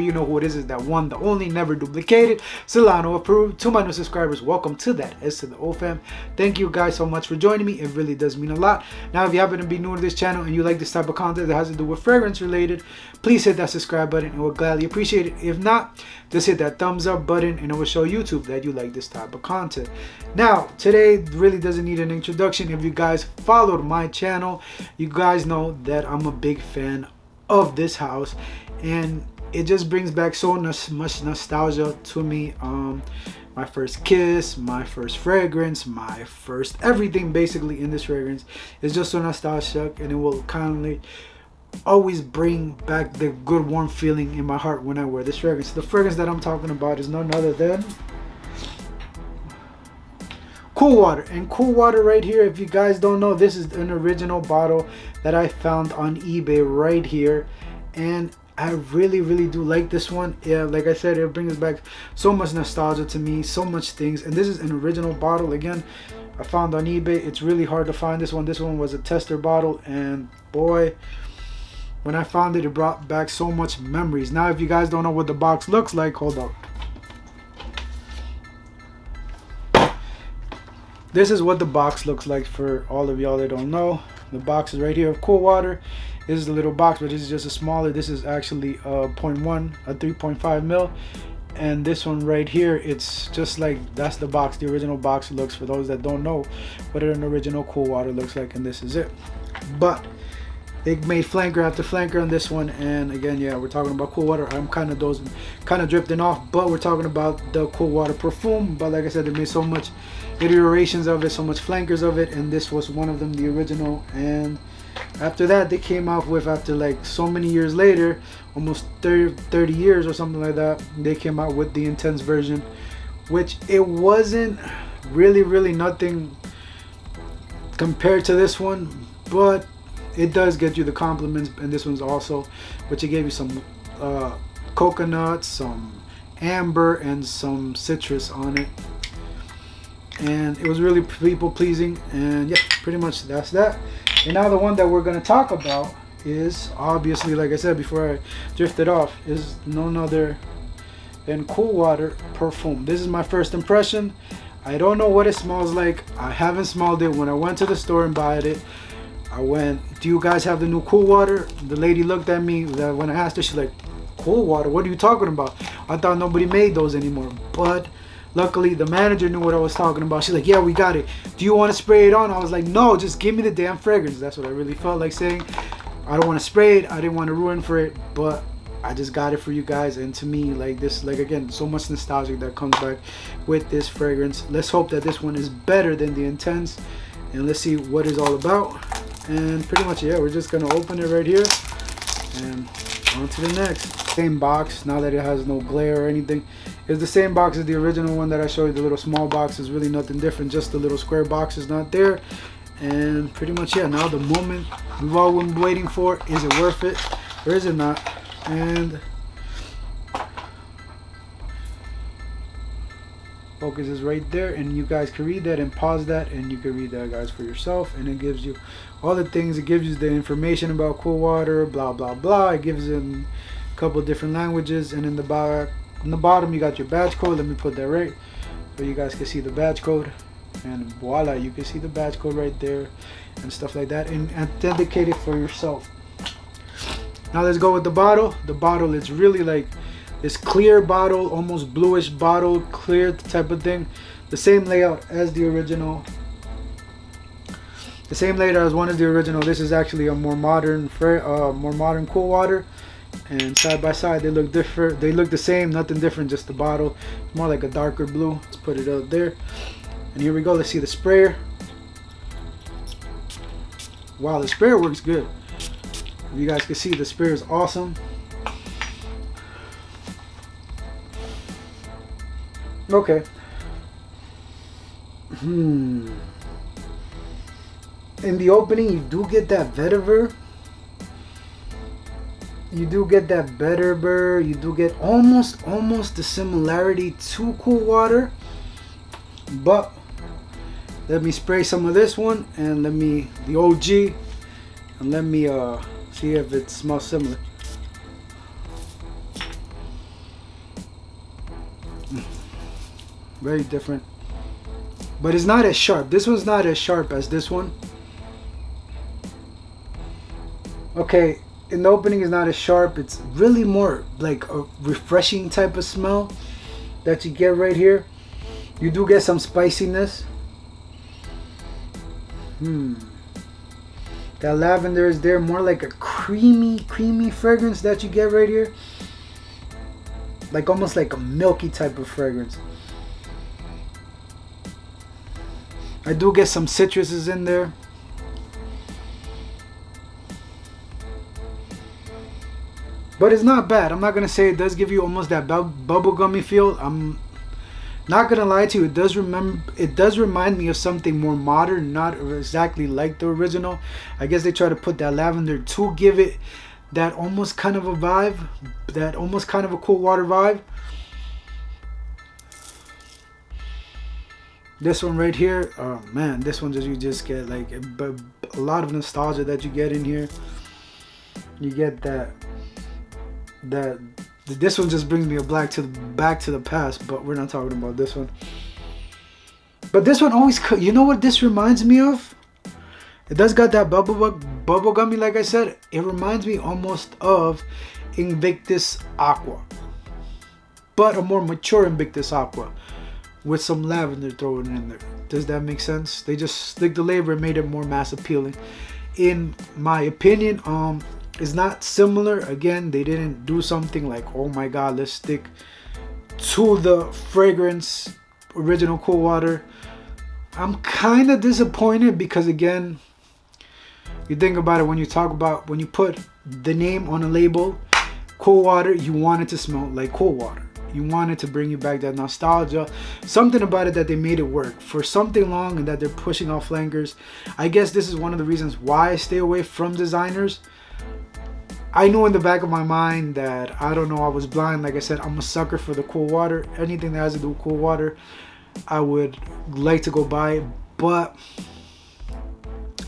you know who it is that one, the only, never duplicated, Solano approved. To my new subscribers, welcome to that S to the O fam. Thank you guys so much for joining me. It really does mean a lot. Now, if you happen to be new to this channel and you like this type of content that has to do with fragrance related, please hit that subscribe button and we'll gladly appreciate it. If not, just hit that thumbs up button and it will show YouTube that you like this type of content. Now, today really doesn't need an introduction. If you guys followed my channel, you guys know that I'm a big fan of this house, and it just brings back so much nostalgia to me. My first kiss, my first fragrance, my first everything basically in this fragrance is just so nostalgic, and it will kind of always bring back the good warm feeling in my heart when I wear this fragrance. The fragrance that I'm talking about is none other than Cool Water. And Cool Water right here, if you guys don't know, this is an original bottle that I found on eBay right here, and I really do like this one. Yeah, like I said, it brings back so much nostalgia to me, so much things. And this is an original bottle, again, I found on eBay. It's really hard to find this one. This one was a tester bottle, and boy, when I found it, it brought back so much memories. Now, if you guys don't know what the box looks like, hold up. This is what the box looks like for all of y'all that don't know. The box is right here of Cool Water. This is the little box, but this is just a smaller. This is actually a 0.1, a 3.5 mil. And this one right here, it's just like, that's the box. The original box looks, for those that don't know what an original Cool Water looks like, and this is it. But they made flanker after flanker on this one, and again, yeah, we're talking about Cool Water. I'm kind of drifting off, but we're talking about the Cool Water Parfum. But like I said, they made so much iterations of it, so much flankers of it, and this was one of them, the original. And after that, they came out with, after like so many years later, almost 30 years or something like that, they came out with the intense version, which it wasn't really nothing compared to this one, but it does get you the compliments. And this one's also, which it gave you some coconut, some amber, and some citrus on it, and it was really people pleasing. And yeah, pretty much that's that. And now the one that we're going to talk about is, obviously, like I said before I drifted off, is none other than Cool Water Parfum. This is my first impression. I don't know what it smells like. I haven't smelled it. When I went to the store and bought it, I went, do you guys have the new Cool Water? The lady looked at me, when I asked her, she's like, Cool Water? What are you talking about? I thought nobody made those anymore. But luckily, the manager knew what I was talking about. She's like, yeah, we got it. Do you want to spray it on? I was like, no, just give me the damn fragrance. That's what I really felt like saying. I don't want to spray it. I didn't want to ruin for it, but I just got it for you guys. And to me, like this, like again, so much nostalgia that comes back with this fragrance. Let's hope that this one is better than the Intense, and let's see what it's all about. And pretty much, yeah, we're just gonna open it right here and on to the next. Same box, now that it has no glare or anything. It's the same box as the original one that I showed you. The little small box is really nothing different, just the little square box is not there. And pretty much, yeah, now the moment we've all been waiting for, is it worth it or is it not? And focus is right there, and you guys can read that and pause that, and you can read that, guys, for yourself. And it gives you all the things. It gives you the information about Cool Water, blah blah blah. It gives them a couple different languages. And in the back, on the bottom, you got your badge code. Let me put that right so you guys can see the badge code, and voila, you can see the badge code right there and stuff like that, and authenticate it for yourself. Now let's go with the bottle. The bottle is really like this clear bottle, almost bluish bottle, clear type of thing. The same layout as the original. The same layout as one as the original. This is actually a more modern Cool Water. And side by side, they look different. They look the same, nothing different, just the bottle. It's more like a darker blue. Let's put it up there. And here we go. Let's see the sprayer. Wow, the sprayer works good. You guys can see the sprayer is awesome. Okay. In the opening, you do get that vetiver. You do get that vetiver. You do get almost the similarity to Cool Water. But let me spray some of this one, and let me, the OG, and let me see if it smells similar. Very different. But it's not as sharp. This one's not as sharp as this one. Okay, in the opening is not as sharp. It's really more like a refreshing type of smell that you get right here. You do get some spiciness. That lavender is there, more like a creamy fragrance that you get right here. Like almost like a milky type of fragrance. I do get some citruses in there. But it's not bad. I'm not gonna say it does give you almost that bubblegummy feel. I'm not gonna lie to you. It does remind me of something more modern, not exactly like the original. I guess they try to put that lavender to give it that almost kind of a vibe, that almost kind of a cool water vibe. This one right here, oh man, this one you just get like a lot of nostalgia that you get in here. You get that this one just brings me back to the past, but we're not talking about this one. But this one always, you know what this reminds me of? It does got that bubble gummy, like I said. It reminds me almost of Invictus Aqua, but a more mature Invictus Aqua with some lavender thrown in there. Does that make sense? They just slicked the label and made it more mass appealing, in my opinion. It's not similar. Again, they didn't do something like, oh my god, let's stick to the fragrance original Cool Water. I'm kind of disappointed because, again, you think about it, when you put the name on a label, Cool Water, you want it to smell like cool water. You want it to bring you back that nostalgia. Something about it that they made it work for something long, and that they're pushing off flankers. I guess this is one of the reasons why I stay away from designers. I knew in the back of my mind that, I don't know, I was blind. Like I said, I'm a sucker for the cool water. Anything that has to do with cool water, I would like to go buy. But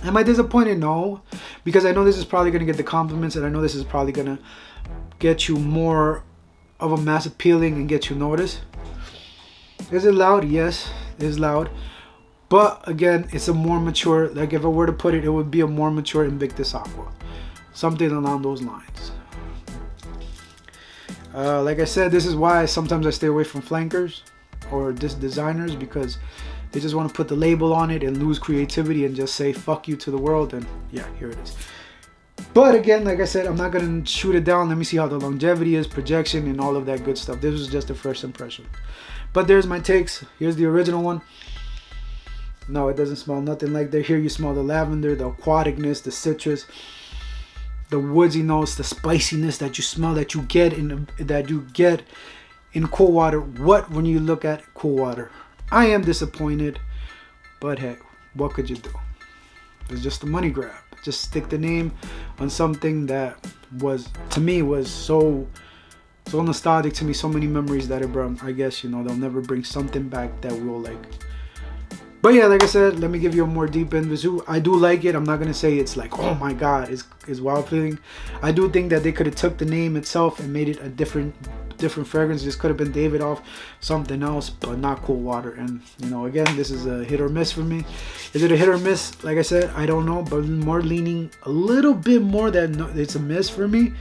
am I disappointed? No, because I know this is probably going to get the compliments, and I know this is probably going to get you more of a mass appealing and get you noticed. Is it loud? Yes, it is loud. But again, it's a more mature, like if I were to put it, it would be a more mature Invictus Aqua. Something along those lines. Like I said, this is why sometimes I stay away from flankers or designers, because they just want to put the label on it and lose creativity and just say fuck you to the world. And yeah, here it is. But again, like I said, I'm not going to shoot it down. Let me see how the longevity is, projection, and all of that good stuff. This was just a first impression. But there's my takes. Here's the original one. No, it doesn't smell nothing like that. Here you smell the lavender, the aquaticness, the citrus, the woodsy notes, the spiciness that you smell, that you get in cool water. What when you look at cool water? I am disappointed, but hey, what could you do? It's just a money grab. Just stick the name on something that was, to me, was so nostalgic to me. So many memories that it brought. I guess, you know, they'll never bring something back that we'll like. But yeah, like I said, let me give you a more deep in. I do like it. I'm not gonna say it's like, oh my god, it's wild feeling. I do think that they could have took the name itself and made it a different fragrance. This could have been Davidoff, something else, but not Cool Water. And you know, again, this is a hit or miss for me. Is it a hit or miss? Like I said, I don't know, but more leaning a little bit more that it's a miss for me.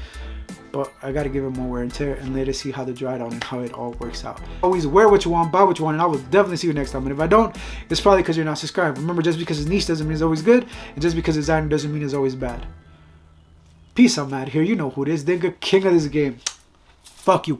But I gotta give it more wear and tear and later see how the dry down and how it all works out. Always wear what you want, buy what you want, and I will definitely see you next time. And if I don't, it's probably because you're not subscribed. Remember, just because it's niche doesn't mean it's always good, and just because it's designer doesn't mean it's always bad. Peace, I'm out here. You know who it is. Digga, king of this game. Fuck you.